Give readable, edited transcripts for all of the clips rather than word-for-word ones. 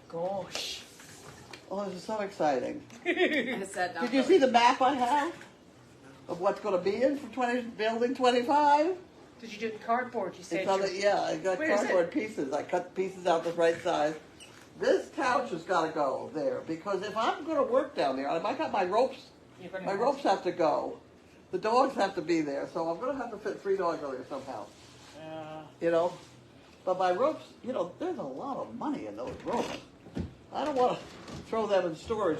gosh. Oh, this is so exciting. I sat down Did you see the map I have of what's going to be in for building 25? Did you do the cardboard? You said It's on yeah, I got Where is cardboard pieces. I cut pieces out the right size. This couch has got to go there because if I'm going to work down there, I got my ropes. My ropes have to go. The dogs have to be there, so I'm going to have to fit 3 dogs over there somehow. You know, but my ropes, you know, there's a lot of money in those ropes. I don't want to throw them in storage.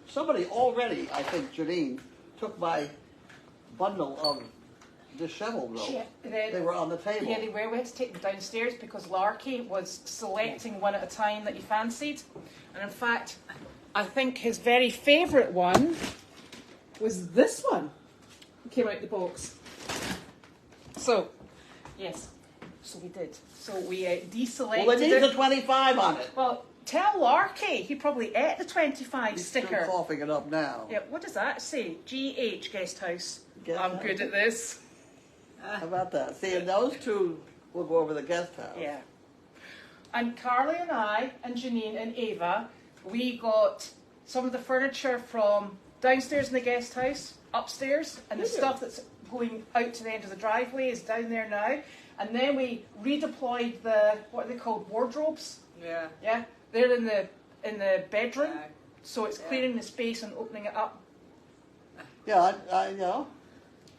Somebody already, I think Janine, took my bundle of disheveled rope. They were on the table. Yeah, they were. We had to take them downstairs because Larky was selecting one at a time that he fancied. And in fact, I think his very favourite one was this one. It came out of the box. So, yes. So we did. So we deselected Well, it needs a 25 on it. Well, tell Larky. He probably ate the 25 He's sticker. still coughing it up now. Yeah, what does that say? GH, guest house. Guest I'm house. good at this. How about that? See, and those two will go over the guest house. Yeah. And Carly and I and Janine and Ava, we got some of the furniture from downstairs in the guest house, upstairs, and the stuff that's going out to the end of the driveway is down there now. And then we redeployed the, what are they called, wardrobes? Yeah. Yeah. They're in the bedroom, so it's clearing the space and opening it up. Yeah, I know.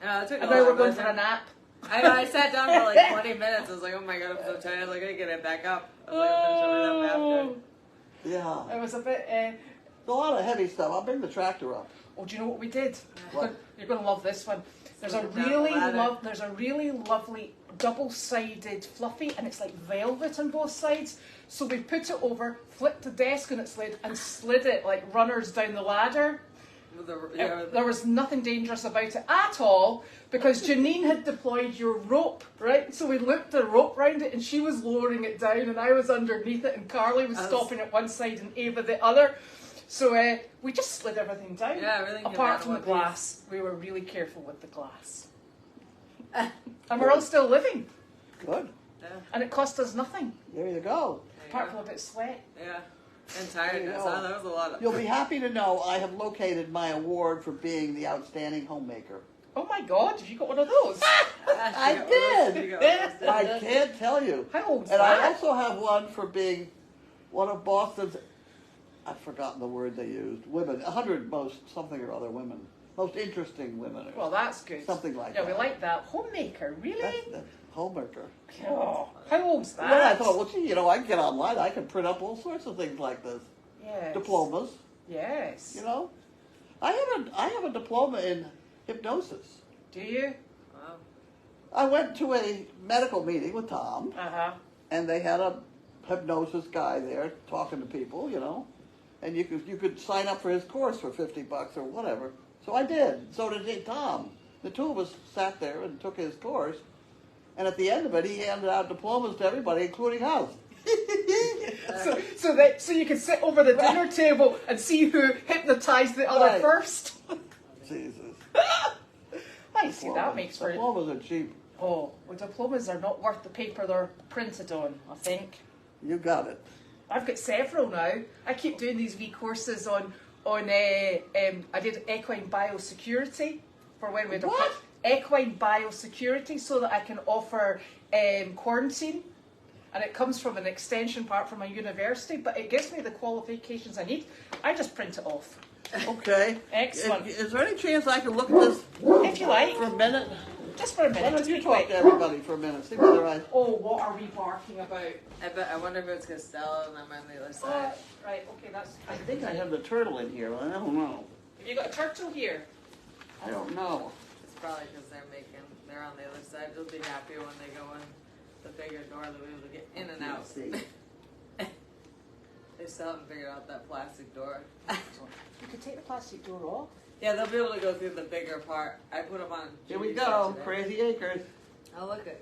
Yeah, it took a And now lot, we're going wasn't for a it? nap. I know, I sat down for like 20 minutes. I was like, oh my god, I'm so tired. I was like, I gotta get it back up. I was like, I'm gonna show me that map. Yeah. It was a bit... There's a lot of heavy stuff. I'll bring the tractor up. Oh, do you know what we did? What? You're going to love this one. There's a really lovely double-sided fluffy, and it's like velvet on both sides. So we put it over, flipped the desk on its lid, and slid it like runners down the ladder. There was nothing dangerous about it at all because Janine had deployed your rope, right? So we looped the rope round it and she was lowering it down and I was underneath it and Carly was stopping at one side and Ava the other. So we just slid everything down. Yeah, everything came apart out from the in one glass. We were really careful with the glass. And we're all still living. Good. Yeah. And it cost us nothing. There you go. Apart from a bit of sweat. Yeah. And tiredness. There you go. That was a lot of... You'll be happy to know I have located my award for being the outstanding homemaker. Oh my God, have you got one of those? I did. I can't tell you. How old's And that? I also have one for being one of Boston's, I've forgotten the word they used, women, 100 most something or other women. Most interesting women. Or Well, that's good. something like Yeah, that. we like that. Homemaker, really? That's homemaker. Oh, how old's that? Well, I thought, well, gee, you know, I can get online. I can print up all sorts of things like this. Yes. Diplomas, Yes. you know. I have a diploma in hypnosis. Do you? Wow. I went to a medical meeting with Tom, Uh-huh. and they had a hypnosis guy there talking to people, you know, and you could sign up for his course for $50 or whatever. So I did. So did Tom. The two of us sat there and took his course, and at the end of it, he handed out diplomas to everybody, including us. So you can sit over the dinner table and see who hypnotized the other Right. first. Jesus. I see that makes for... Diplomas are cheap. Oh, well, diplomas are not worth the paper they're printed on, I think. You got it. I've got several now. I keep doing these wee courses on I did equine biosecurity for when we had What? equine biosecurity so that I can offer quarantine. And it comes from an extension part from a university, but it gives me the qualifications I need. I just print it off. Okay. Excellent. Is there any chance I can look at this If you like. for a minute? Just for a Why minute. don't Just you be talk quick. to everybody for a minute? See whether I... Oh, what are we barking about? I wonder if it's Costello and I'm on the other side. Right, okay, that's... I think I have the turtle in here, but I don't know. Have you got a turtle here? I don't know. It's probably because they're on the other side. They'll be happy when they go in the bigger door. They'll be able to get in and out. Let's see. They still haven't figured out that plastic door. You could take the plastic door off. Yeah, they'll be able to go through the bigger part. I put them on. Here we Judy's go. today. Crazy Acres. Oh, look at.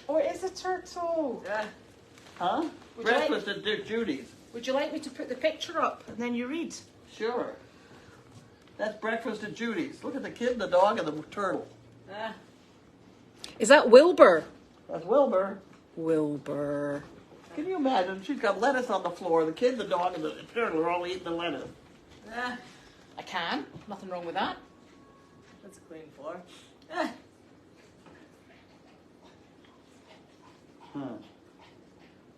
Oh, it is a turtle. Yeah. Huh? Would you like- Breakfast at Judy's. Would you like me to put the picture up and then you read? Sure. That's Breakfast at Judy's. Look at the kid, the dog, and the turtle. Is that Wilbur? That's Wilbur. Wilbur. Can you imagine? She's got lettuce on the floor. The kid, the dog, and the turtle are all eating the lettuce. I can. Nothing wrong with that. That's a clean floor.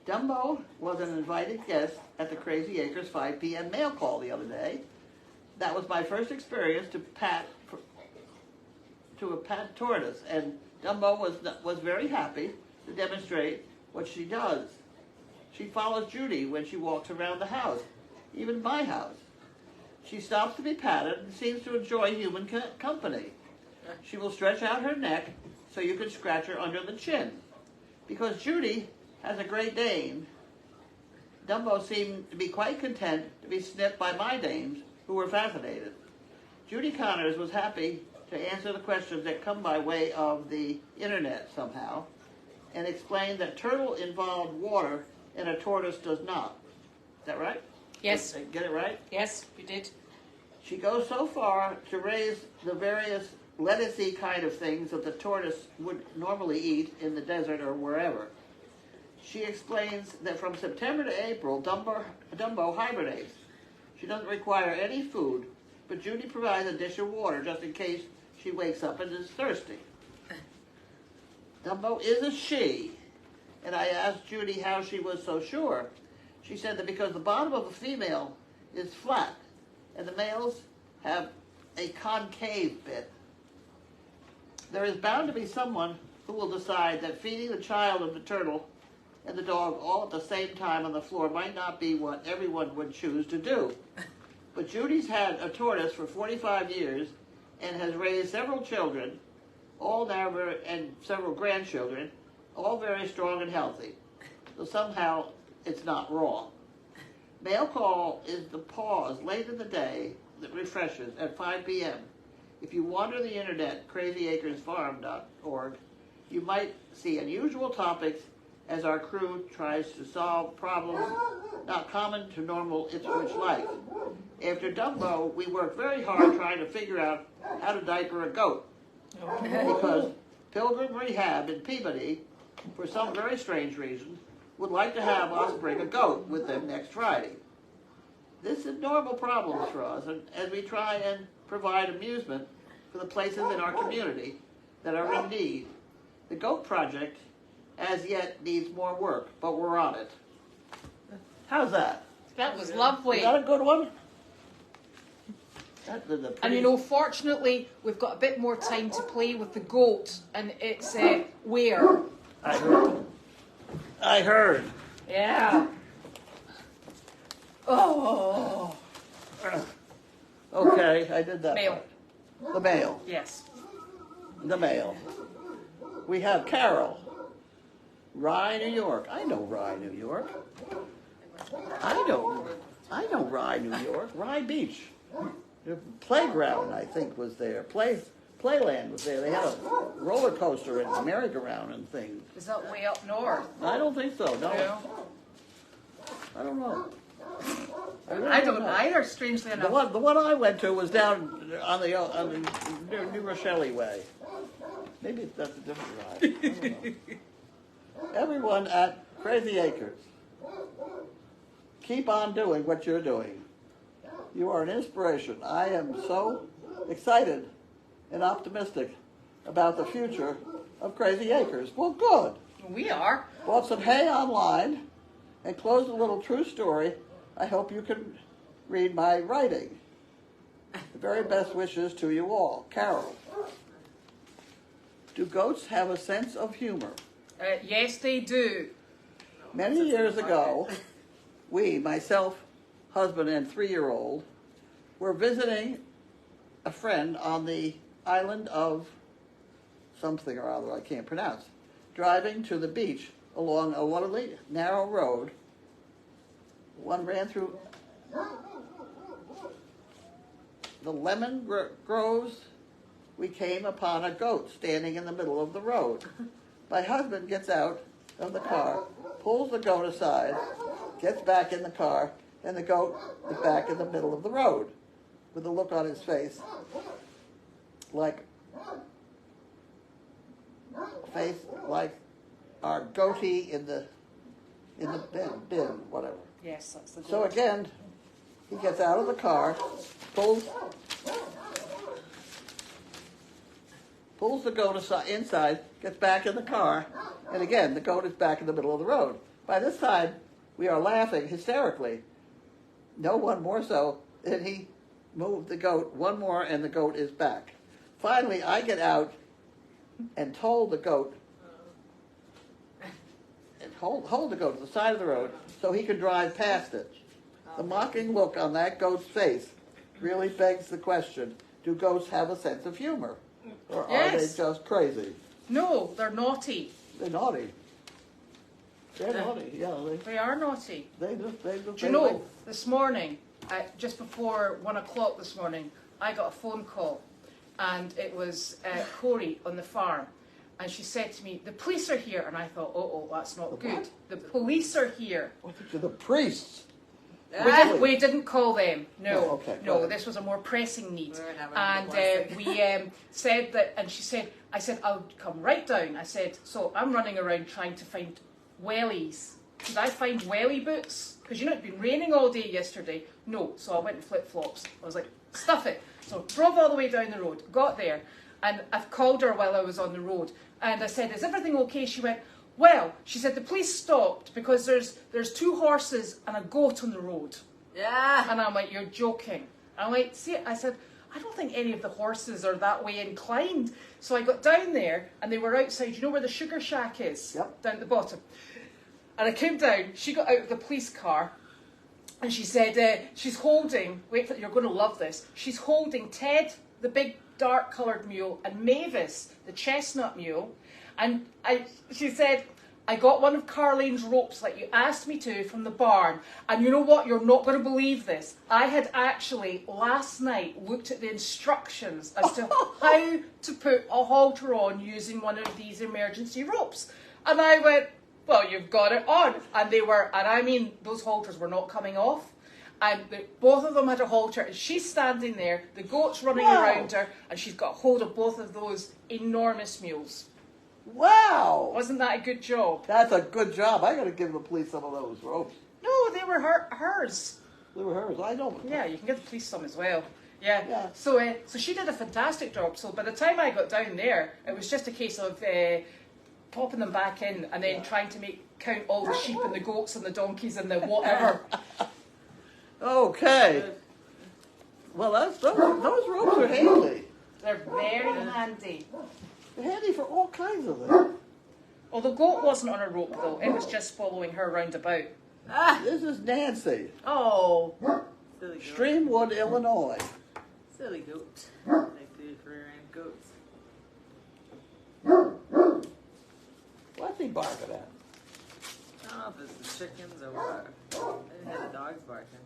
Dumbo was an invited guest at the Crazy Acres 5 p.m. mail call the other day. That was my first experience to a pet tortoise, and Dumbo was very happy to demonstrate what she does. She follows Judy when she walks around the house, even my house. She stops to be patted and seems to enjoy human company. She will stretch out her neck so you can scratch her under the chin. Because Judy has a Great Dane, Dumbo seemed to be quite content to be snipped by my dames, who were fascinated. Judy Connors was happy to answer the questions that come by way of the internet somehow, and explained that turtle involved water and a tortoise does not. Is that right? Yes. Did I get it right? Yes, you did. She goes so far to raise the various lettucey kind of things that the tortoise would normally eat in the desert or wherever. She explains that from September to April, Dumbo hibernates. She doesn't require any food, but Judy provides a dish of water just in case she wakes up and is thirsty. Dumbo is a she, and I asked Judy how she was so sure. She said that because the bottom of a female is flat, and the males have a concave bit, there is bound to be someone who will decide that feeding the child of the turtle and the dog all at the same time on the floor might not be what everyone would choose to do. But Judy's had a tortoise for 45 years and has raised several children, and several grandchildren, all very strong and healthy. So somehow it's not wrong. Mail call is the pause late in the day that refreshes at 5 p.m. If you wander the internet, crazyacresfarm.org, you might see unusual topics as our crew tries to solve problems not common to normal Ipswich life. After Dumbo, we worked very hard trying to figure out how to diaper a goat. Because Pilgrim Rehab in Peabody, for some very strange reason, would like to have us bring a goat with them next Friday. This is normal problems for us, and as we try and provide amusement for the places in our community that are in need. The goat project, as yet, needs more work, but we're on it. How's that? That was lovely. Is that a good one? And you know, fortunately, we've got a bit more time to play with the goat, and it's where? I heard. Yeah. Oh. Okay, I did that. Mail. Part. The mail. Yes. The mail. We have Carol. Rye, New York. I know Rye, New York. I know Rye, New York. Rye Beach. The playground, I think, was there. Playland was there. They had a roller coaster and a merry-go-round and things. Is that way up north? I don't think so. No. No. I don't know. I don't either. Strangely enough. The one I went to was down on the New Rochelle way. Maybe that's a different ride. I don't know. Everyone at Crazy Acres, keep on doing what you're doing. You are an inspiration. I am so excited and optimistic about the future of Crazy Acres. Well, good. We are. Bought some hay online and closed a little true story. I hope you can read my writing. The very best wishes to you all. Carol. Do goats have a sense of humor? Yes, they do. Many years ago, we, myself, husband, and 3-year-old, were visiting a friend on the island of something or other I can't pronounce, driving to the beach along a lonely, narrow road. One ran through the lemon groves. We came upon a goat standing in the middle of the road. My husband gets out of the car, pulls the goat aside, gets back in the car, and the goat is back in the middle of the road with a look on his face like our goatee in the in the bin, whatever. Yes, that's the goat. So again, he gets out of the car, pulls the goat inside, gets back in the car, and again, the goat is back in the middle of the road. By this time, we are laughing hysterically. No one more so than he moved the goat one more, and the goat is back. Finally, I get out and told the goat, and hold the goat to the side of the road so he could drive past it. The mocking look on that goat's face really begs the question, do goats have a sense of humor? Or are they just crazy? No, they're naughty. They're naughty. They're naughty, yeah. They are naughty. Do you know, this morning, just before 1 o'clock this morning, I got a phone call, and it was Corey on the farm, and she said to me, the police are here, and I thought, oh, that's not good. What? The police are here. What did the priests? We didn't call them. No, Oh, okay, no. This was a more pressing need, and we said that. And she said, "I said I'll come right down." I said, "So I'm running around trying to find wellies. Could I find welly boots? Because you know it'd been raining all day yesterday." No, so I went in flip flops. I was like, "Stuff it." So drove all the way down the road, got there, and I've called her while I was on the road, and I said, "Is everything okay?" She went, well, she said the police stopped because there's 2 horses and a goat on the road. Yeah. And I'm like, you're joking. I'm like, see, I said, I don't think any of the horses are that way inclined. So I got down there and they were outside. You know where the sugar shack is? Yep. Down at the bottom. And I came down. She got out of the police car and she said, she's holding, wait, you're going to love this. She's holding Ted, the big dark coloured mule, and Mavis, the chestnut mule. And she said, I got one of Carlene's ropes like you asked me to from the barn. And you know what? You're not going to believe this. I had actually last night looked at the instructions as to how to put a halter on using one of these emergency ropes. And I went, well, you've got it on. And they were, and I mean, those halters were not coming off. And both of them had a halter, and she's standing there, the goat's running around her, and she's got hold of both of those enormous mules. Wow! Wasn't that a good job? That's a good job. I got to give the police some of those ropes. No, they were hers. They were hers. I know. Yeah, you can give the police some as well. Yeah. Yeah. So she did a fantastic job. So by the time I got down there, it was just a case of popping them back in and then trying to count all the sheep and the goats and the donkeys and the whatever. Okay. Well, those ropes are handy. They're very handy. They're handy for all kinds of things. Well, the goat wasn't on a rope though. It was just following her round about. This is Nancy. Oh. Silly goat. Streamwood, Illinois. Silly goat. They do for rear-end goats. What's he barking at? I don't know if it's the chickens or what. I didn't hear the dogs barking.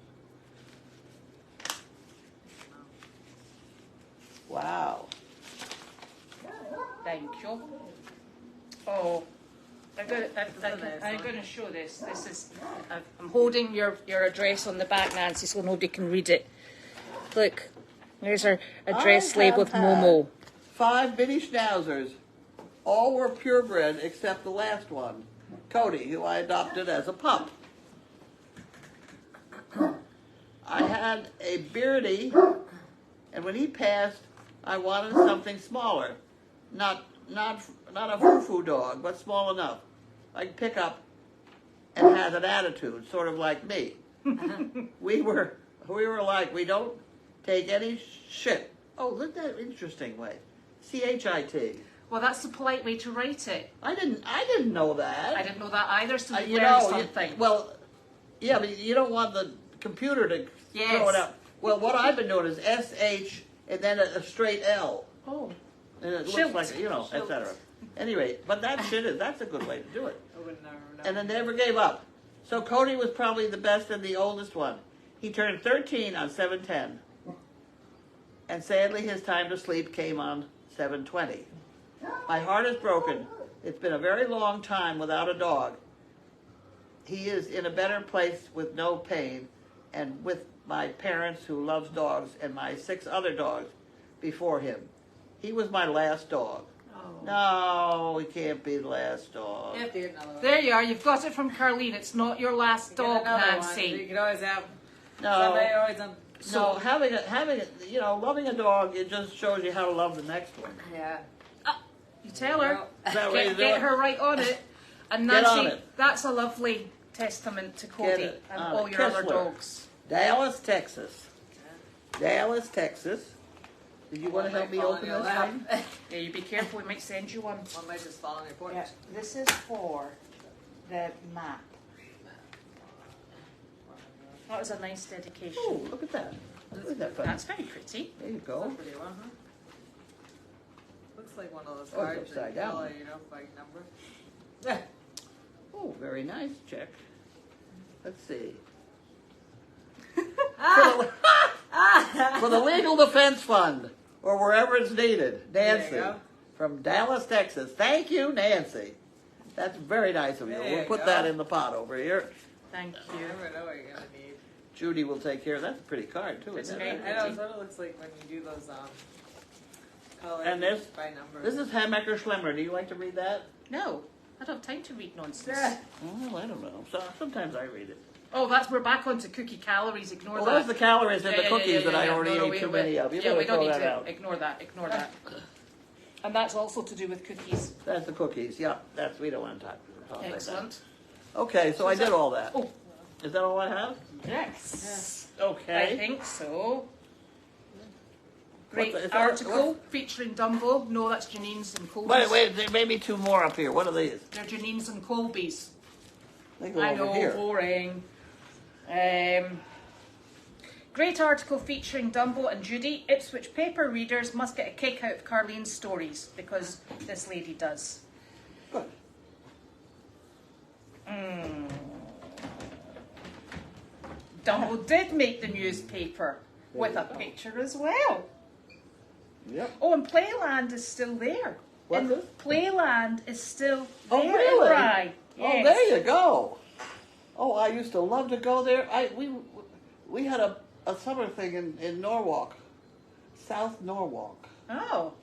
Wow. Thank you. Oh, I'm going to show this. This is, I'm holding your address on the back, Nancy, so nobody can read it. Look, there's our address label with Momo. 5 mini schnauzers. All were purebred except the last one, Cody, who I adopted as a pup. I had a Beardy, and when he passed, I wanted something smaller. Not a foo-foo dog, but small enough. I could pick up and has an attitude, sort of like me. we were like, we don't take any shit. Oh, isn't that an interesting way? CHIT. Well, that's the polite way to write it. I didn't know that. I didn't know that either, so you learned know, something. well, yeah, but you don't want the computer to throw it out. Well, what I've been doing is SH and then a straight L. Oh. And it Shilt. looks like, etc. Anyway, but that's a good way to do it. I would never know. And I never gave up. So Cody was probably the best and the oldest one. He turned 13 on 7/10. And sadly, his time to sleep came on 7/20. My heart is broken. It's been a very long time without a dog. He is in a better place with no pain and with my parents who loves dogs and my 6 other dogs before him. He was my last dog. No, we can't be the last dog. You have to get another one. There you are. You've got it from Carlene. It's not your last Get dog, another Nancy. one. You can always have No. somebody always on. So having loving a dog, it just shows you how to love the next one. Yeah. You tell her. Is that what you do? Get her right on it. And Get Nancy, on it. that's a lovely testament to Cody it and on all it. your other Kessler. dogs. Dallas, Texas. Dallas, Texas. Did you want to help me open this thing? Yeah, you be careful. We might send you one. One might just fall on your porch. Yeah, this is for the map. That was a nice dedication. Oh, look at that. Isn't that fun? That's very pretty. There you That's a go. pretty one, huh? Looks like one of those Oh, it's cards upside that you down. by number. Yeah. Oh, very nice. Check. Let's see. For the Legal Defense Fund, or wherever it's needed. Nancy. There you go. From Dallas, Texas. Thank you, Nancy. That's very nice of you. There We'll you put go. that in the pot over here. Thank You you. never know what you're gonna need. Judy will take care of that. That's a pretty card, too, It's isn't very it? I know, it's what it looks like when you do those colors And this- by number. This is Hammacher Schlemmer. Do you like to read that? No, I don't have time to read nonsense. Oh, I don't know. So, sometimes I read it. Oh, we're back onto cookie calories. Ignore Well, that. there's the calories in the cookies that I yeah. already No, ate we- too we- many of. You yeah, better we don't throw need that to out. ignore that. Ignore that. And that's also to do with cookies. That's the cookies. Yeah, we don't want to talk about that. Excellent. Okay, so I did all that. Oh, Is that all I have? yes. Okay. I think so. Great What the- is that- article featuring Dumbo. No, that's Janine's and Colby's. Wait, there may be two more up here. What are these? They're Janine's and Colby's. They go I over know, here. boring. Great article featuring Dumbo and Judy. Ipswich paper readers must get a kick out of Carlene's stories because this lady does. Good. Dumbo did make the newspaper with a picture as well. Yep. Oh, and Playland is still there. What's And this? Playland is still Oh, there really? in Rye. Oh, Yes. there you go. Oh, I used to love to go there. We had a summer thing in Norwalk, South Norwalk, Oh,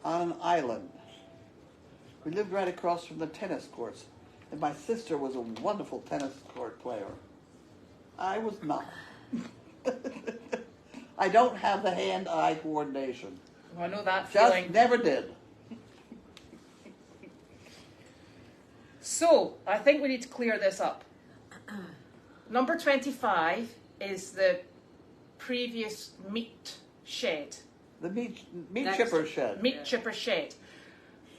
on an island. We lived right across from the tennis courts, and my sister was a wonderful tennis court player. I was not. I don't have the hand-eye coordination. I know that Just feeling. never did. So, I think we need to clear this up. Number 25 is the previous meat shed. The meat Next. chipper shed. Meat chipper shed.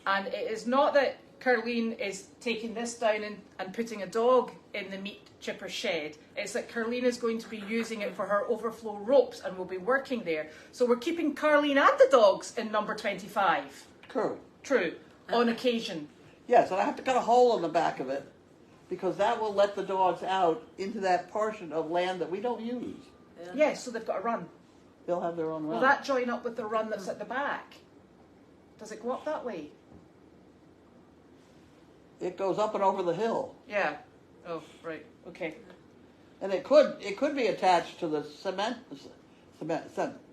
And it is not that Carlene is taking this down and putting a dog in the meat chipper shed. It's that Carlene is going to be using it for her overflow ropes and will be working there. So we're keeping Carlene and the dogs in number 25. True. True. On occasion. Yes, and I have to cut a hole in the back of it because that will let the dogs out into that portion of land that we don't use. Yes, so they've got a run. They'll have their own run. Will that join up with the run that's at the back? Does it go up that way? It goes up and over the hill, Yeah. Oh, right. Okay. and it could be attached to the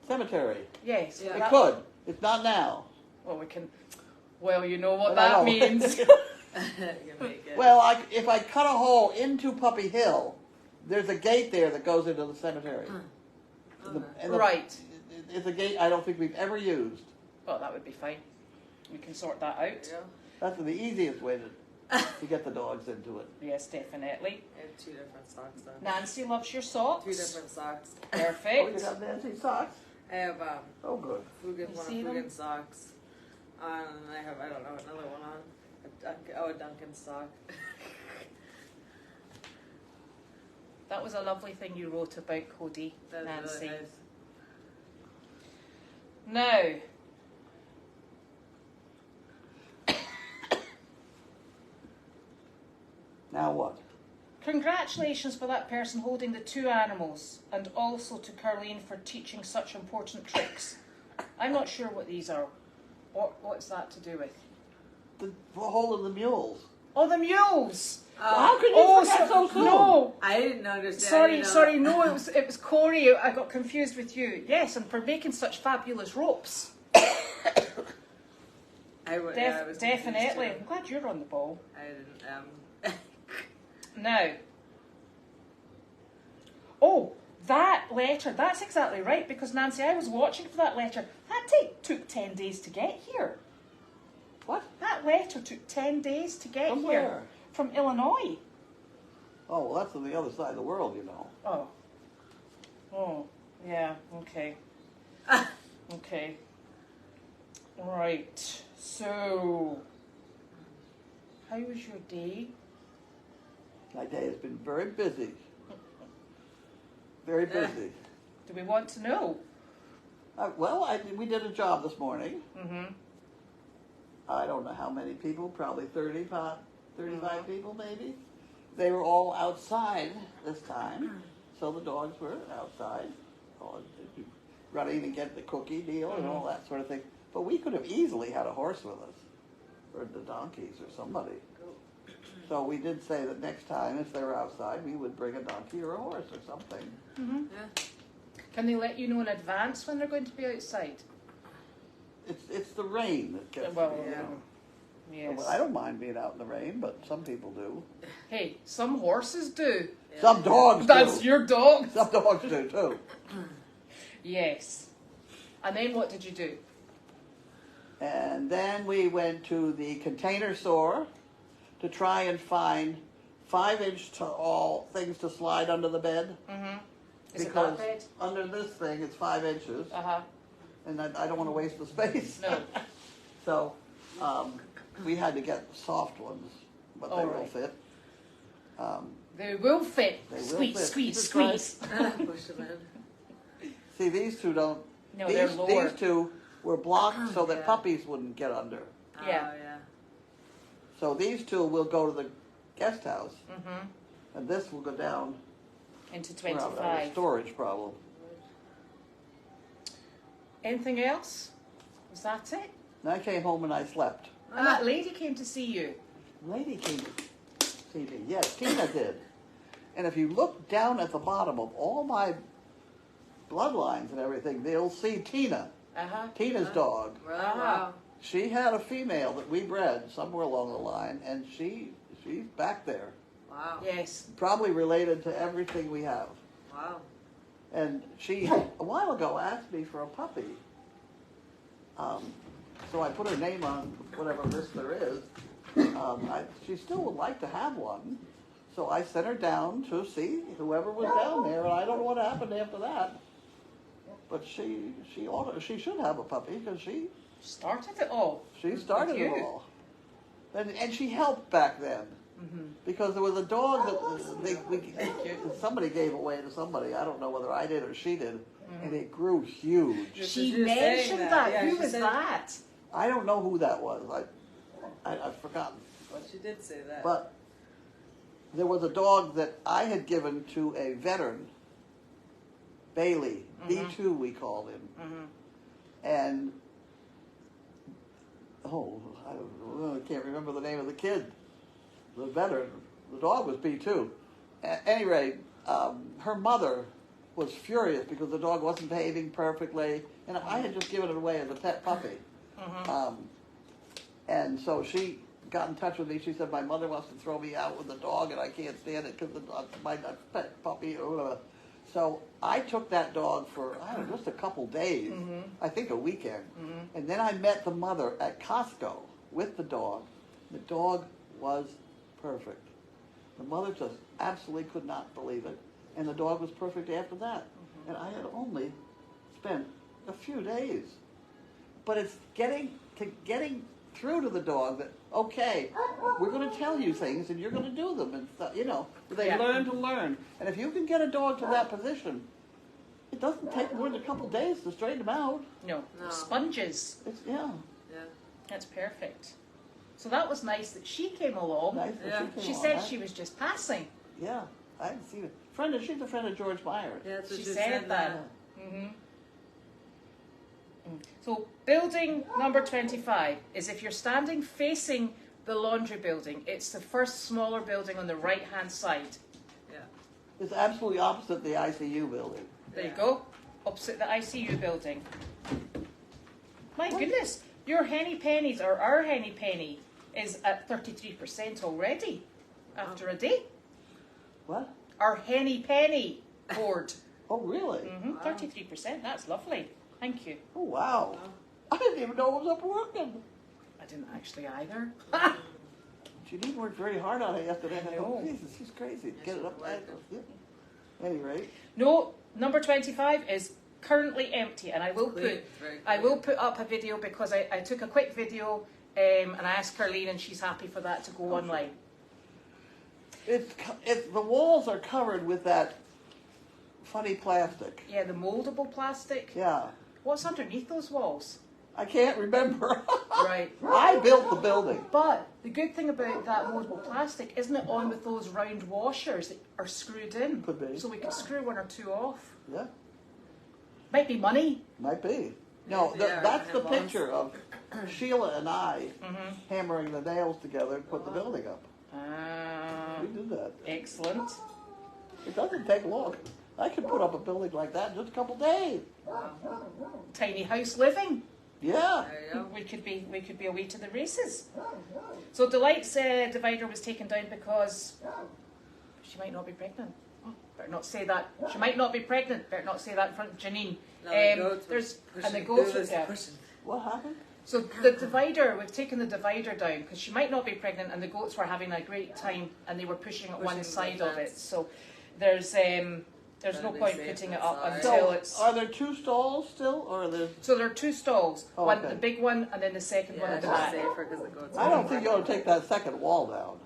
cemetery. Yes. Yeah. It that- could. It's not now. Well, we can. Well, you know what But I that know. means. You make it. Well, if I cut a hole into Puppy Hill, there's a gate there that goes into the cemetery. And Right. It's a gate I don't think we've ever used. Well, that would be fine. We can sort that out. Yeah. That's the easiest way to get the dogs into it. Yes, definitely. I have two different socks though. Nancy loves your socks. Two different socks. Oh, you Perfect. got Nancy socks? I have Oh, good. Fugan, You one see of them? Fugan's socks on, and I have, I don't know, another one on. A Duncan sock. That was a lovely thing you wrote about Cody, That's Nancy. really nice. Now, Now what? congratulations for that person holding the two animals, and also to Carlene for teaching such important tricks. I'm not sure what these are. What's that to do with? The hole in the mules. Oh, the mules! How could you forget so soon? No! I didn't understand. I didn't know Sorry, that. no, it was Corey. I got confused with you. Yes, and for making such fabulous ropes. I I was confused Definitely. too. I'm glad you're on the ball. I didn't. Now. Oh, that letter. That's exactly right, because Nancy, I was watching for that letter. That took 10 days to get here. What? That letter took 10 days to get From here. where? From Illinois. Oh, well, that's on the other side of the world, you know. Oh. Oh, yeah, okay. Okay. Right. So, how was your day? My day has been very busy. Very busy. Do we want to know? We did a job this morning. Mm-hmm. I don't know how many people, probably 35 people maybe. They were all outside this time, so the dogs were outside, running to get the cookie deal and all that sort of thing. But we could have easily had a horse with us, or the donkeys or somebody. So we did say that next time, if they were outside, we would bring a donkey or a horse or something. Mm-hmm. Yeah. Can they let you know in advance when they're going to be outside? It's the rain that gets Well, me, you know. yes. Well, I don't mind being out in the rain, but some people do. Hey, some horses do. Yeah. Some dogs That's do. your dog. Some dogs do too. Yes. And then what did you do? And then we went to the container store to try and find 5-inch tall things to slide under the bed. Mm-hmm. Is it Because that bed? under this thing it's 5 inches, Uh-huh. and I don't want to waste the space. No. So we had to get soft ones, but they All will right. fit. They will fit. They will Squeeze, fit. squeeze, Jesus squeeze. Push them in. See, these two don't. No, they're lower. These two were blocked so that Yeah. puppies wouldn't get under. Yeah. Oh, yeah. So these two will go to the guest house, Mm-hmm. and this will go down. Into Well, a 25. storage problem. Anything else? Was that it? And I came home and I slept. And that lady came to see you. Lady came to see me. Yes, Tina did. And if you look down at the bottom of all my bloodlines and everything, they'll see Tina. Uh-huh. Tina's dog. Wow. She had a female that we bred somewhere along the line, and she's back there. Wow. Yes. Probably related to everything we have. Wow. And she, a while ago, asked me for a puppy. So I put her name on whatever list there is. She still would like to have one. So I sent her down to see whoever was down there, and I don't know what happened after that. But she should have a puppy because she Started it all. started With it you. all. And she helped back then. Mm-hmm. Because there was a dog that somebody gave away to somebody. I don't know whether I did or she did. And it grew huge. Just She as you were saying mentioned that. that. Yeah, Who she was said- that? I don't know who that was. I've forgotten. Well, she did say that. But there was a dog that I had given to a veteran, Bailey, B2 we called him. Mm-hmm. And, I can't remember the name of the kid, the veteran. The dog was B2. At any rate, her mother was furious because the dog wasn't behaving perfectly, and I had just given it away as a pet puppy. Mm-hmm. And so she got in touch with me. She said, my mother wants to throw me out with the dog, and I can't stand it because my pet puppy or whatever. So I took that dog for, I don't know, just a couple days, I think a weekend. And then I met the mother at Costco with the dog. The dog was perfect. The mother just absolutely could not believe it. And the dog was perfect after that. And I had only spent a few days. But it's getting through to the dog that, okay, we're going to tell you things and you're going to do them. And they learn to learn. And if you can get a dog to that position, it doesn't take more than a couple days to straighten them out. No. No. Sponges. Yeah. Yeah. That's perfect. So that was nice that she came along. Nice that Yeah. she She came on. said she was just passing. Yeah, I hadn't seen it. She's a friend of George Myers. Yeah, that's what She she said said that. Mm-hmm. So building number 25 is if you're standing facing the laundry building, it's the first smaller building on the right-hand side. Yeah. It's absolutely opposite the ICU building. There you Yeah. go, opposite the ICU building. My goodness, Your henny pennies, or our henny penny, is at 33% already after a day. What? Our henny penny board. Oh, really? 33%. That's lovely. Thank you. Oh, wow. I didn't even know it was up working. I didn't actually either. Janine worked very hard on it yesterday. I I know. thought, Jesus, she's crazy. Get it up. Yeah. Any rate. No, number 25 is currently empty, and I will Clean. Mm-hmm. put up a video because I took a quick video and I asked Carlene, and she's happy for that to go online. The walls are covered with that funny plastic. Yeah, the moldable plastic. Yeah. What's underneath those walls? I can't remember. Right. I built the building. But the good thing about that moldable plastic, isn't it on with those round washers that are screwed in? Could be. So we could screw one or two off. Yeah, Might be money. might be. No, Yeah, that's the handballs. picture of Sheila and I hammering the nails together and put the building up. Ah, We did that. excellent. It doesn't take long. I could put up a building like that in just a couple days. Tiny house living. Yeah. There you go. We could be away to the races. So Delight's divider was taken down because she might not be pregnant. Oh, better not say that. She might not be pregnant. Better not say that in front of Janine. No, the goats were there's pushing and the through goats. this Yeah. pushing. What happened? So the divider, we've taken the divider down because she might not be pregnant, and the goats were having a great time, and they were pushing at one Pushing the side of it. fence. So there's no Gotta be point safe putting it and up sorry. until So, it's. are there two stalls still, or are there? So there are two stalls. Oh, One, okay. the big one, and then the second one Yeah, at it's the just back. safer because the goats. I don't think you ought to take that second wall down.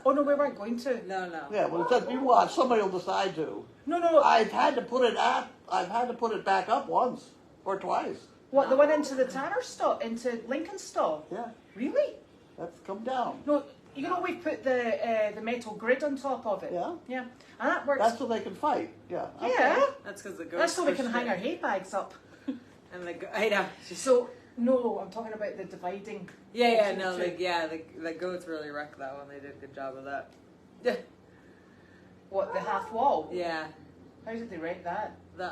Oh no, we weren't going to. No, no. Yeah, well, it says you watch. Somebody will decide to. No. I've had to put it back up once or twice. What, the one into the Tanner stall, into Lincoln's stall? Yeah, Really? that's come down. No, you know we've put the metal grid on top of it. Yeah. Yeah, and that works. That's so they can fight. Yeah. Okay. Yeah, That's because the goats. that's so we can pushed hang it. our hay bags up. And I know. So no, I'm talking about the dividing. Yeah, between no, the two. the goats really wrecked that one. They did a good job of that. Yeah, What, the half wall? yeah. How did they wreck that? The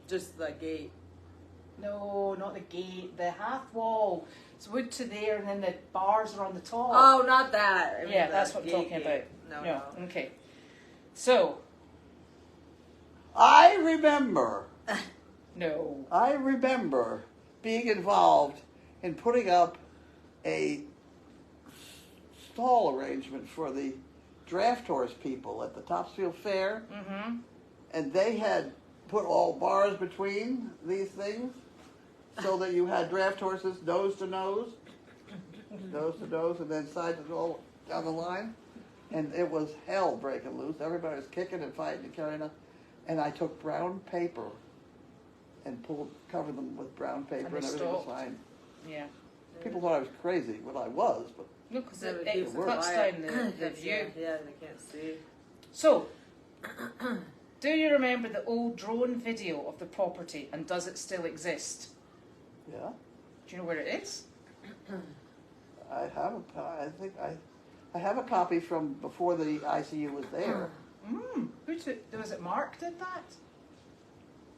just the gate. No, not the gate. The half wall. It's wood to there, and then the bars are on the top. Oh, not that. I mean yeah, the that's what I'm gate talking gate. about. No. Okay. So I remember no. being involved in putting up a stall arrangement for the draft horse people at the Topsfield Fair, Mm-hmm. and they had put all bars between these things so that you had draft horses nose to nose, and then side to all down the line, and it was hell breaking loose. Everybody was kicking and fighting and carrying on, and I took brown paper and covered them with brown paper, And they and everything was stopped. fine. Yeah. People thought I was crazy. Well, I was, but No, because Yeah, it but people cuts quiet. down the view. Yeah, they can't see. So, do you remember the old drone video of the property, and does it still exist? yeah, Do you know where it is? I have a copy from before the ICU was there. Was it Mark did that?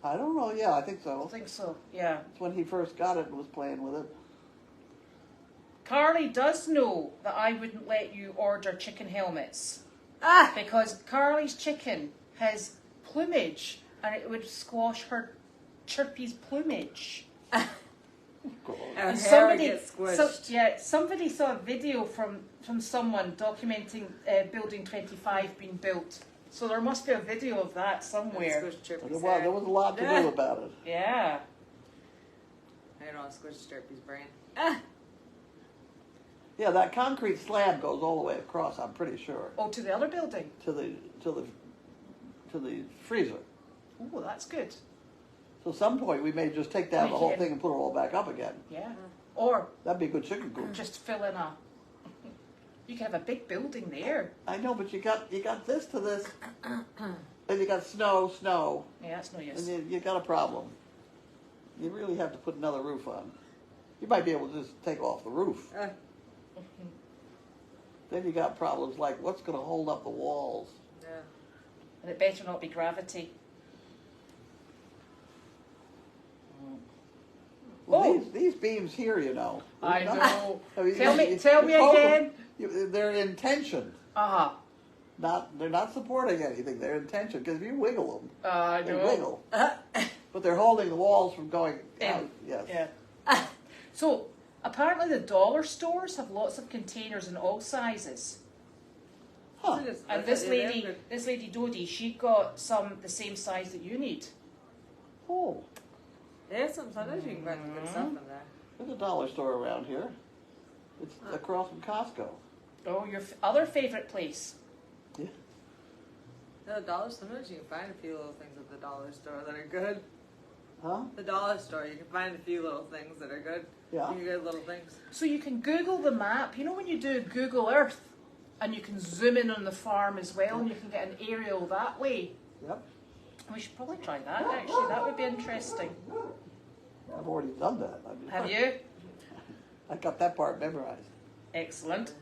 I don't know. Yeah, I think I so. think so, yeah. It's when he first got it and was playing with it. Carly does know that I wouldn't let you order chicken helmets Ah! because Carly's chicken has plumage and it would squash her Chirpy's plumage. God. Our And hair gets squished. somebody saw a video from someone documenting Building 25 being built. So there must be a video of that somewhere. Squished Chirpy's There was a lot to Yeah. do about it. Yeah. I don't know, squished Chirpy's brain. Ah! Yeah, that concrete slab goes all the way across. I'm pretty sure Oh, to the other building. to the freezer. Oh, that's good. So at some point we may just take down the whole Make it- thing and put it all back up again. Yeah. Or That'd be a good chicken coop. just fill in a. You could have a big building there. I know, but you got this to this, and you got snow, Yeah, that's no and use. you got a problem. You really have to put another roof on. You might be able to just take off the roof. Ah. Then you got problems like what's going to hold up the walls. Yeah. And it better not be gravity. Oh. These beams here, you know. I know. I mean, Tell me poke again. They're in tension. Uh-huh. They're not supporting anything. They're in tension because if you wiggle them, I they know. wiggle. But they're holding the walls from going out. Yes. Yeah. So apparently the dollar stores have lots of containers in all sizes. Huh. And this lady Dodie, she got some the same size that you need. Oh, There's sometimes you can find good stuff in there. there's a dollar store around here. It's across from Costco. Oh, your other favorite place. Yeah. No, sometimes you can find a few little things at the dollar store that are good. Huh? The dollar store, you can find a few little things that are good. Yeah. A few good little things. So you can Google the map. You know when you do Google Earth, and you can zoom in on the farm as well, and you can get an aerial that way. Yep. We should probably try that. Actually, that would be interesting. I've already done that. Have you? I got that part memorized. Excellent.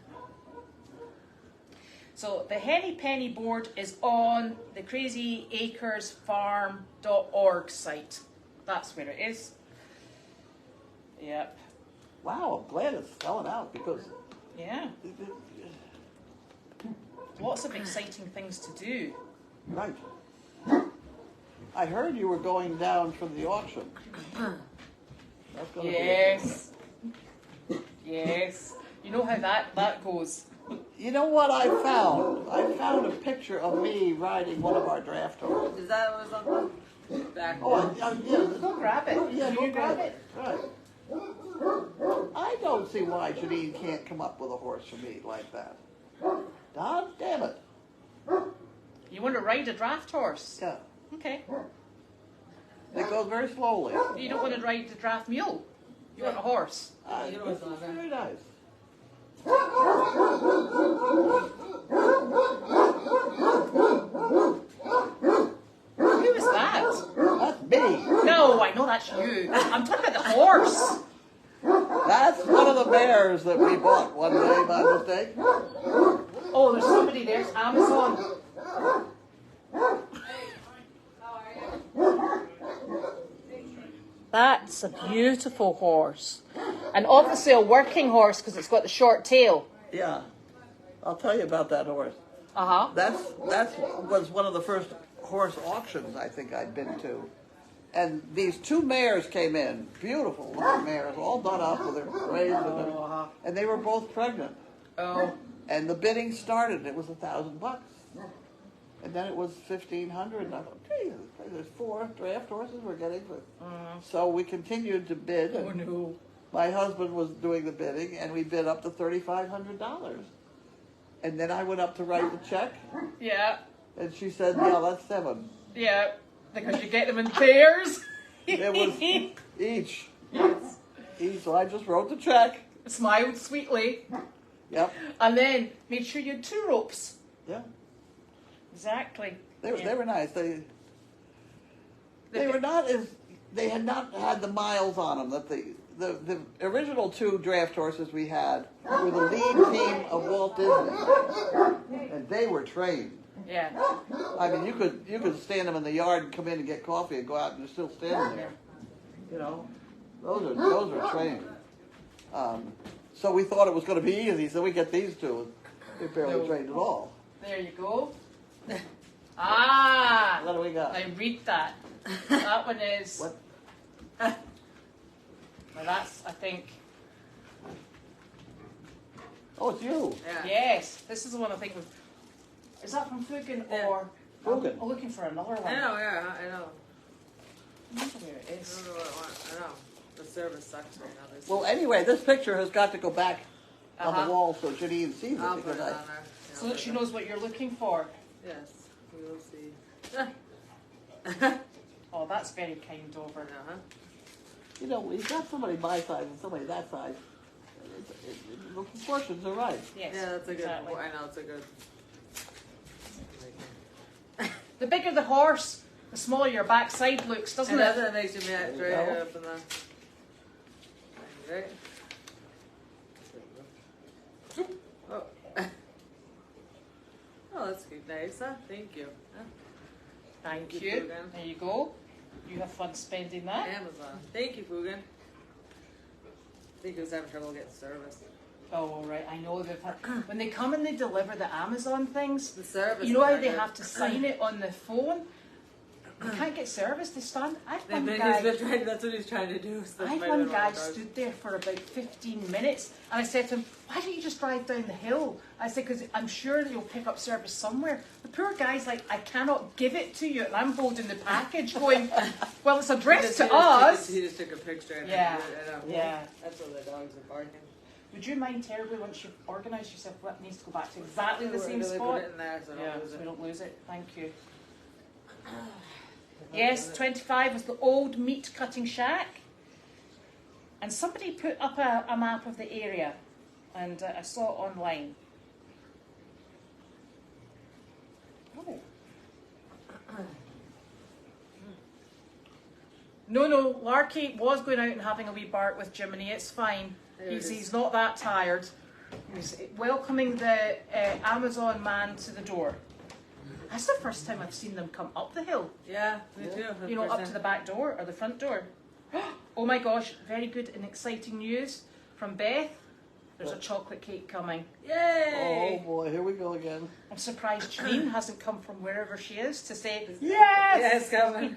So the Henny Penny board is on the crazyacresfarm.org site. That's where it is. Yep. Wow, I'm glad it's selling out because Yeah. Lots of exciting things to do. right. I heard you were going down for the auction. That's gonna Yes. Yes. You know how that goes. You know what I found? I found a picture of me riding one of our draft horses. Is that what was on the back? Oh, yeah. Go grab it. Yeah, Can you grab it? Right. I don't see why Janine can't come up with a horse for me like that. God damn it. You want to ride a draft horse? Yeah. Okay. It goes very slowly. You don't want to ride the draft mule. You want a horse. You know what's on there. Very nice. Who is that? That's me. No, I know that's you. I'm talking about the horse. That's one of the bears that we bought one day by mistake. Oh, there's somebody there. It's Amazon. That's a beautiful horse. And obviously a working horse because it's got the short tail. Yeah. I'll tell you about that horse. Uh-huh. That was one of the first horse auctions I think I'd been to. And these two mares came in, beautiful looking mares, all done up with their braids and they were both pregnant. Oh. And the bidding started, it was $1,000. And then it was $1,500, and I thought, Jesus, there's 4 draft horses we're getting. So we continued to bid. Oh, no. My husband was doing the bidding, and we bid up to $3,500. And then I went up to write the check, Yeah. and she said, yeah, that's 7. Yeah. Because you get them in pairs. It was each. Each, so I just wrote the check. Smiled sweetly. Yep. And then made sure you had 2 ropes. Yeah. Exactly. They were nice. They were not as, they had not had the miles on them that the original 2 draft horses we had were the lead team of Walt Disney, and they were trained. Yeah. I mean, you could stand them in the yard and come in and get coffee and go out and they're still standing there. You know, those are trained. So we thought it was going to be easy, so we get these 2. They're barely trained at all. There you go. Ah! What do we got? I read that. That one is. What? Well, that's, I think. Oh, it's you. Yeah. Yes, this is the one I think. Is that from Fugan or? Fugan. I'm looking for another one. I know, yeah, I know. I wonder where it I is. don't know what I want. I know. The service sucks right now. Well, anyway, this picture has got to go back on Uh-huh. the wall so Janine sees it I'll put because it I. on there. Yeah, So that she knows what you're looking for. Yes, we will see. Oh, that's very kind of her. Uh-huh. You know, when you've got somebody my size and somebody that size, the proportions are right. Yes. Yeah, that's a good. exactly. I know it's a good. The bigger the horse, the smaller your backside looks, doesn't And it? that's what makes you match There you right go. up in the. Right. Oh. Oh, that's good. Nice, huh? Thank you. Huh? Thank Thank you. you, Fugan. There you go. You have fun spending that. Amazon. Thank you, Fugan. I think he was having trouble getting service. Oh, right. I know they've had, when they come and they deliver the Amazon things, The service. you know how is they not have to sign it on the phone? You can't get service. They stand. I've good. one He's guy. been trying, that's what he's trying to do. So I've one guy stood there for about 15 minutes, and I said to him, "Why don't you just drive down the hill?" I said, "Because I'm sure that you'll pick up service somewhere." The poor guy's like, "I cannot give it to you," and I'm holding the package, going, "Well, it's addressed to us." He just took a picture. And Yeah. and, Yeah. That's what the dogs are barking. Would you mind terribly once you've organised yourself what needs to go back to exactly the same Really spot? put it in there so Yeah, don't lose so it. we don't lose it. Thank you. Yes, 25 was the old meat cutting shack. And somebody put up a map of the area, and I saw it online. Oh. No, Larky was going out and having a wee bark with Jiminy. It's fine. He's not that tired. He's welcoming the Amazon man to the door. That's the first time I've seen them come up the hill. Yeah, me too. You know, up to the back door or the front door. Oh my gosh, very good and exciting news from Beth. There's a chocolate cake coming. Yay! Oh boy, here we go again. I'm surprised Janine hasn't come from wherever she is to say, yes! Yeah, it's coming.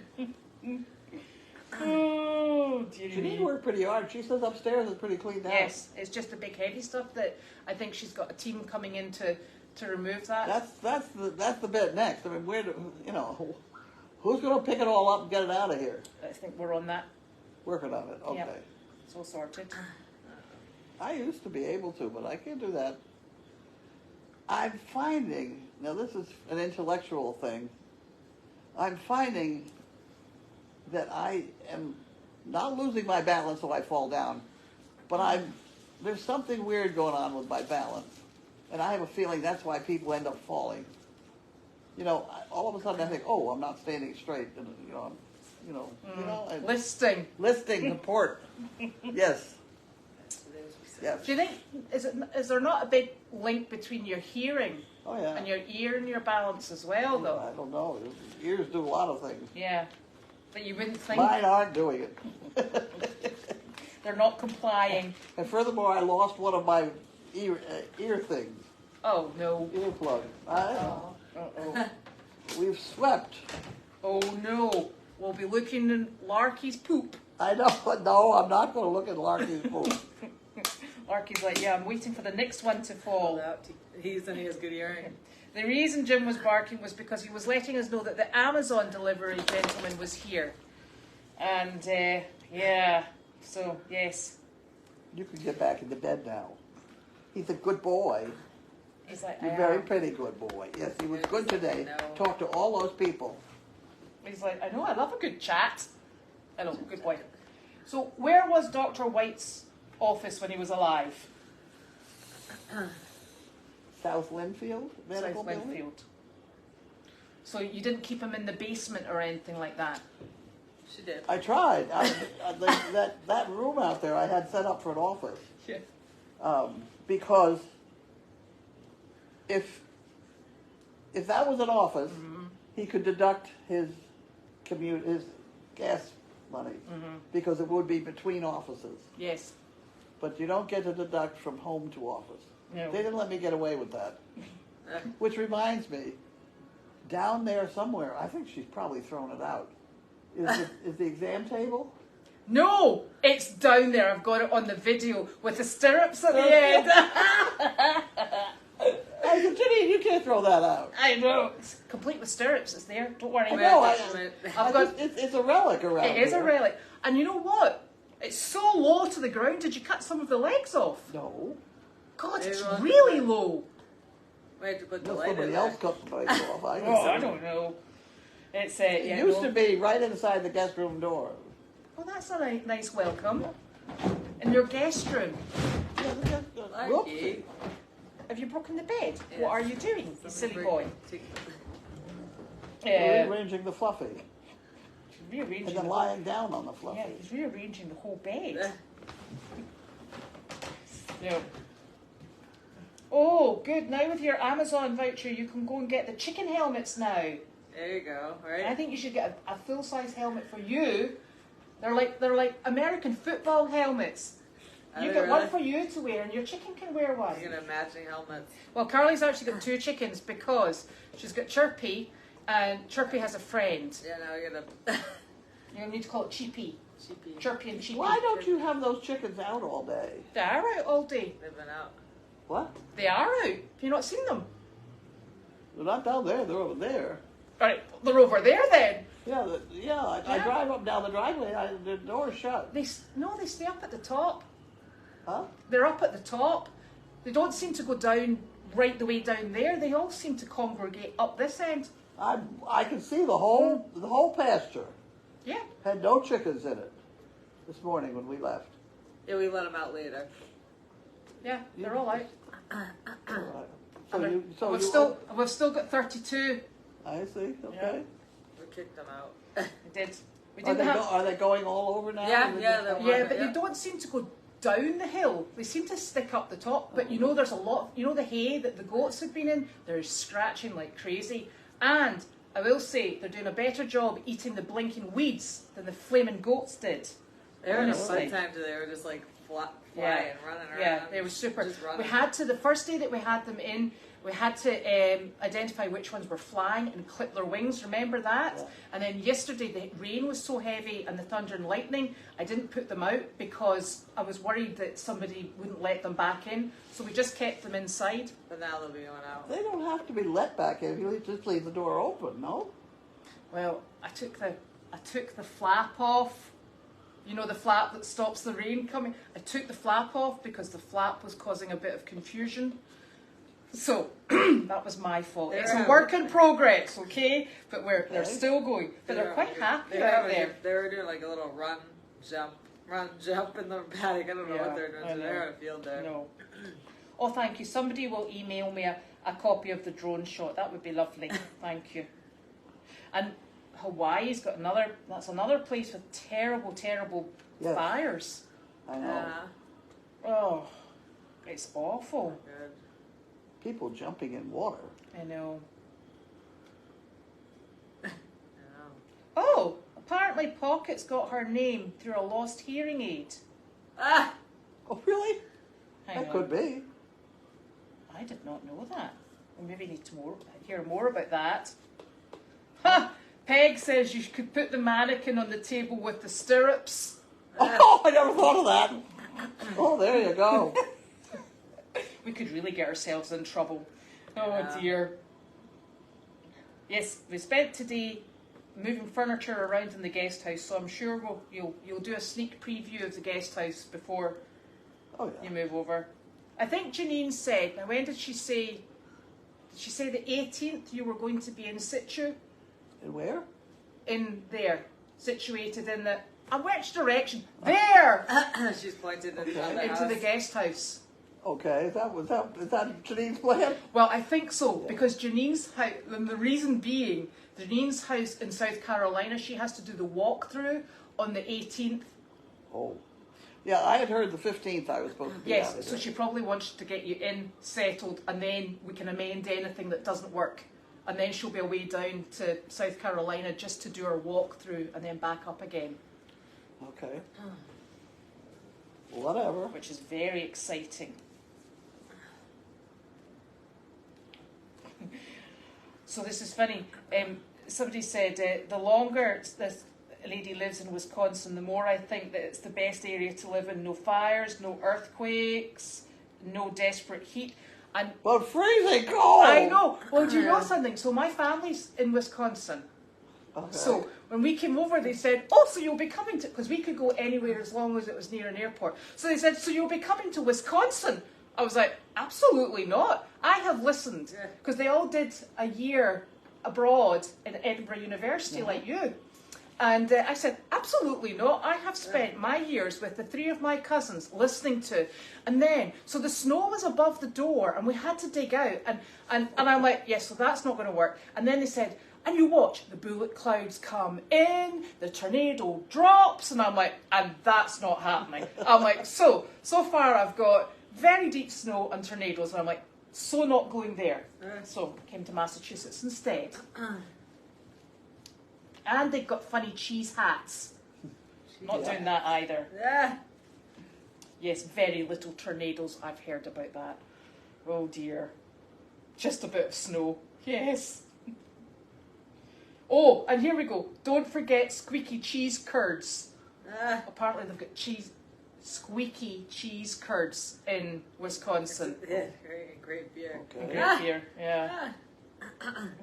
Oh, dear Janine me. worked pretty hard. She says upstairs is pretty cleaned out. Yes, it's just the big heavy stuff that I think she's got a team coming in to remove that. That's the bit next. I mean, who's going to pick it all up and get it out of here? I think we're on that. Working on it. Okay. Yep. It's all sorted. I used to be able to, but I can't do that. I'm finding, now this is an intellectual thing, I'm finding that I am not losing my balance so I fall down, but there's something weird going on with my balance. And I have a feeling that's why people end up falling. You know, all of a sudden I think, oh, I'm not standing straight. And, Listing. Listing the port. Yes. Yes. Do you think, is there not a big link between your hearing Oh, yeah. and your ear and your balance as well, though? I don't know. Ears do a lot of things. Yeah. But you wouldn't think Mine aren't doing it. they're not complying. And furthermore, I lost one of my ear things, Oh, no. earplug. I know. Uh-oh. We've swept. Oh, no. We'll be looking in Larky's poop. I know. No, I'm not going to look at Larky's poop. Larky's like, yeah, I'm waiting for the next one to fall. He has good hearing. The reason Jim was barking was because he was letting us know that the Amazon delivery gentleman was here. And, yeah, so, yes. You can get back into bed now. He's a good boy. He's like, You're a very pretty good boy. Yes, he was good today. No. Talked to all those people. He's like, I know, I love a good chat. I know, good boy. So, where was Dr. White's office when he was alive? South Linfield Medical South Building? Winfield. So you didn't keep him in the basement or anything like that? She did. I tried. That room out there I had set up for an office. Yeah. Because if that was an office, he could deduct his gas money because it would be between offices. Yes. But you don't get to deduct from home to office. No. They didn't let me get away with that. Which reminds me, down there somewhere, I think she's probably thrown it out. Is the exam table? No, it's down there. I've got it on the video with the stirrups at the end. I said, Janine, you can't throw that out. I know. It's complete with stirrups. It's there. Don't worry. I know. I've got. It's a relic around It is here. a relic. And you know what? It's so low to the ground. Did you cut some of the legs off? No. God, it's Everyone- really low. We had to put the No, light in somebody there. else cut the legs off. I don't know. It's It yeah, used no. to be right inside the guest room door. Oh, that's a nice welcome. In your guest room. Yeah, whoopsie. Have you broken the bed? Yes. What are you doing, you silly boy? Rearranging the fluffy. Rearranging And then the lying down on the fluffy. Yeah, he's rearranging the whole bed. No. Oh, good. Now with your Amazon voucher, you can go and get the chicken helmets now. There you go, right? I think you should get a full-size helmet for you. They're like American football helmets. You get one for you to wear, and your chicken can wear one. You're gonna matching helmets. Well, Carly's actually got 2 chickens because she's got Chirpy, and Chirpy has a friend. Yeah, now we're gonna. You need to call it Cheapy. Cheapy. Chirpy and Cheapy. Why don't you have those chickens out all day? They are out all day. They've been out. What? They are out. Have you not seen them? They're not down there. They're over there. All right, they're over there then. Yeah, I Yeah. drive up down the driveway. The door's shut. They stay up at the top. Huh? They're up at the top. They don't seem to go down right the way down there. They all seem to congregate up this end. I can see the whole pasture Yeah. had no chickens in it this morning when we left. Yeah, we let them out later. Yeah, they're all out. Right. So We've still got 32. I see. Okay. We kicked them out. We did. We Are didn't have. are they going all over now? Yeah, Or they yeah, just- they're- Yeah, but Yeah. they don't seem to go down the hill. They seem to stick up the top. But you know, there's a lot. You know, the hay that the goats have been in. They're scratching like crazy. And I will say they're doing a better job eating the blinking weeds than the flaming goats did. They were in a Honestly. fun time today. They were just like flying, Yeah. running around. Yeah, they were super. Just running. We had to, the first day that we had them in, we had to identify which ones were flying and clip their wings. Remember that? Yeah. And then yesterday the rain was so heavy and the thunder and lightning, I didn't put them out because I was worried that somebody wouldn't let them back in. So we just kept them inside. But now they'll be going out. They don't have to be let back in. You just leave the door open, no? Well, I took the flap off. You know, the flap that stops the rain coming. I took the flap off because the flap was causing a bit of confusion. So that was my fault. It's a work in progress, okay? But they're still going. But they're quite happy out there. They were doing like a little run, jump in the paddock. I don't know what they're doing. I So they're know. on a field there. No. Oh, thank you. Somebody will email me a copy of the drone shot. That would be lovely. Thank you. And Hawaii's got that's another place with terrible, terrible Yes. fires. I know. Yeah. Oh, it's awful. Good. People jumping in water. I know. Yeah. Oh, apparently Pocket's got her name through a lost hearing aid. Ah! Oh, really? Hang That on. could be. I did not know that. We maybe need to hear more about that. Ha! Peg says you could put the mannequin on the table with the stirrups. Oh, I never thought of that. Oh, there you go. We could really get ourselves in trouble. Oh Yeah. dear. Yes, we spent today moving furniture around in the guest house, so I'm sure you'll do a sneak preview of the guest house before Oh, you yeah. move over. I think Janine said, now when did she say? Did she say the 18th you were going to be in situ? And where? In there, situated in the, which direction? There! She's pointed Okay. Into the guest house. Okay, is that Janine's plan? Well, I think so, because Janine's house, and the reason being, Janine's house in South Carolina, she has to do the walkthrough on the 18th. Oh. Yeah, I had heard the 15th I was supposed to be out Yes, of so there. she probably wants to get you in, settled, and then we can amend anything that doesn't work. And then she'll be away down to South Carolina just to do her walkthrough and then back up again, Okay. Whatever. which is very exciting. So this is funny. Somebody said the longer this lady lives in Wisconsin, the more I think that it's the best area to live in. No fires, no earthquakes, no desperate heat. And But freezing cold! I know. Well, do you know something? So my family's in Wisconsin. Okay. So when we came over, they said, "Oh, so you'll be coming to," because we could go anywhere as long as it was near an airport. So they said, "So you'll be coming to Wisconsin?" I was like, "Absolutely not. I have listened," because they all did a year abroad in Edinburgh University, like you. And I said, "Absolutely not. I have spent my years with the 3 of my cousins listening to," and then so the snow was above the door, and we had to dig out, and I'm like, "Yes, so that's not going to work." And then they said, "And you watch the bullet clouds come in, the tornado drops," and I'm like, "And that's not happening." I'm like, so far I've got very deep snow and tornadoes, and I'm like, so not going there. So came to Massachusetts instead. And they've got funny cheese hats. Not doing that either. Yeah. Yes, very little tornadoes. I've heard about that. Oh dear. Just a bit of snow. Yes. Oh, and here we go. Don't forget squeaky cheese curds. Apparently they've got squeaky cheese curds in Wisconsin. Yeah, great beer. Okay. Great beer, yeah.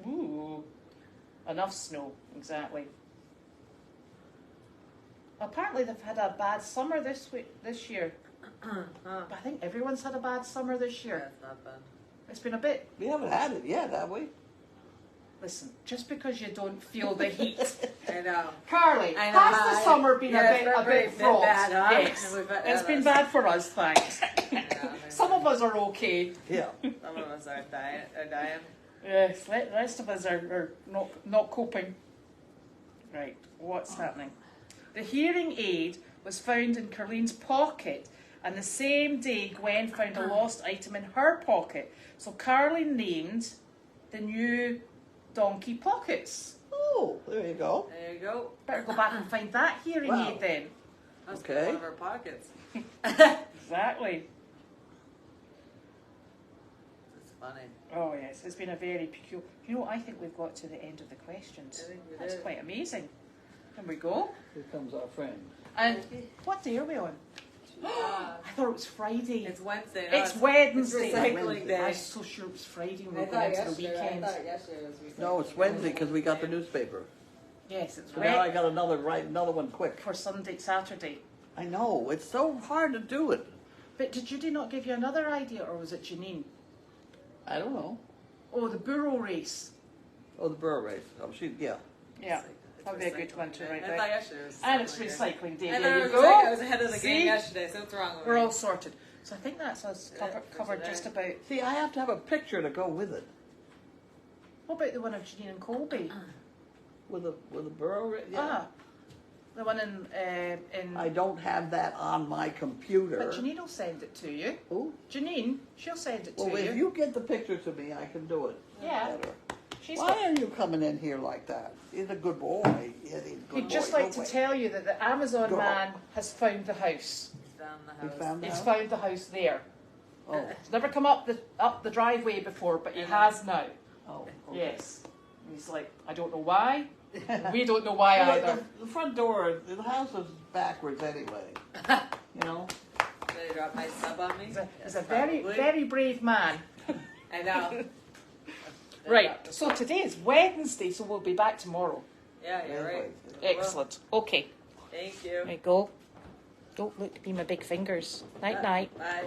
Ooh. Enough snow, exactly. Apparently they've had a bad summer this year. But I think everyone's had a bad summer this Yeah, year. it's not bad. It's been a bit. We haven't had it yet, have we? Listen, just because you don't feel the heat. I know. Carly, I know, has the summer been a bit fraught? bad, huh? Yes, it's been bad for us, thanks. Some of us are okay. Yeah. Some of us are dying. Yes, the rest of us are not coping. Right, what's happening? The hearing aid was found in Carlene's pocket, and the same day Gwen found a lost item in her pocket. So Carlene named the new donkey pockets. Oh, there you go. There you go. Better go back and find that hearing Wow. aid then. Must Okay. be one of our pockets. Exactly. It's funny. Oh yes, it's been a very peculiar. You know, I think we've got to the end of the questions. I think we That's did. quite amazing. There we go. Here comes our friend. And what day are we on? Ah, I thought it was Friday. it's Wednesday. No, It's Wednesday. It's recycling I day. was so sure it was Friday. We I were thought going into the yesterday. I weekend. thought yesterday was recycling. No, it's Wednesday because we got the newspaper. Yes, it's So now I Wed got write another one quick. for Sunday, Saturday. I know, it's so hard to do it. But did Judy not give you another idea, or was it Janine? I don't know. Oh, the burro race. Oh, the burro race. Oh, yeah. Yeah, It's that'd be a good recycling one to day. write I down. thought yesterday was And it's day. recycling day. I There you was go. like, I was ahead of the See? game yesterday, so what's wrong with We're me? all sorted. So I think that's us Yeah, for covered today. just about. See, I have to have a picture to go with it. What about the one of Janine and Colby? With a burro race. Yeah. Ah, the one in. I don't have that on my computer. But Janine will send it to you. Who? Janine, she'll send it to Well, you. if you get the picture to me, I can do it. Yeah. Better. She's Why got, are you coming in here like that? He's a good boy. Yeah, he's a good he'd boy. just Go like to away. tell you that the Amazon Go. man has found the house. He's found the He house. found He's out? found the house there. Oh, He's never come up the driveway before, but he has now. oh. Okay. Yes. He's like, I don't know why. We don't know why Well, either. the front door, the house is backwards anyway. You know? Did he drop my sub on me? He's a Yes, very, probably. very brave man. I know. Right, so today is Wednesday, so we'll be back tomorrow. Yeah, you're right. Excellent. Okay. Thank you. There you go. Don't look at me, my big fingers. Night, night. Bye.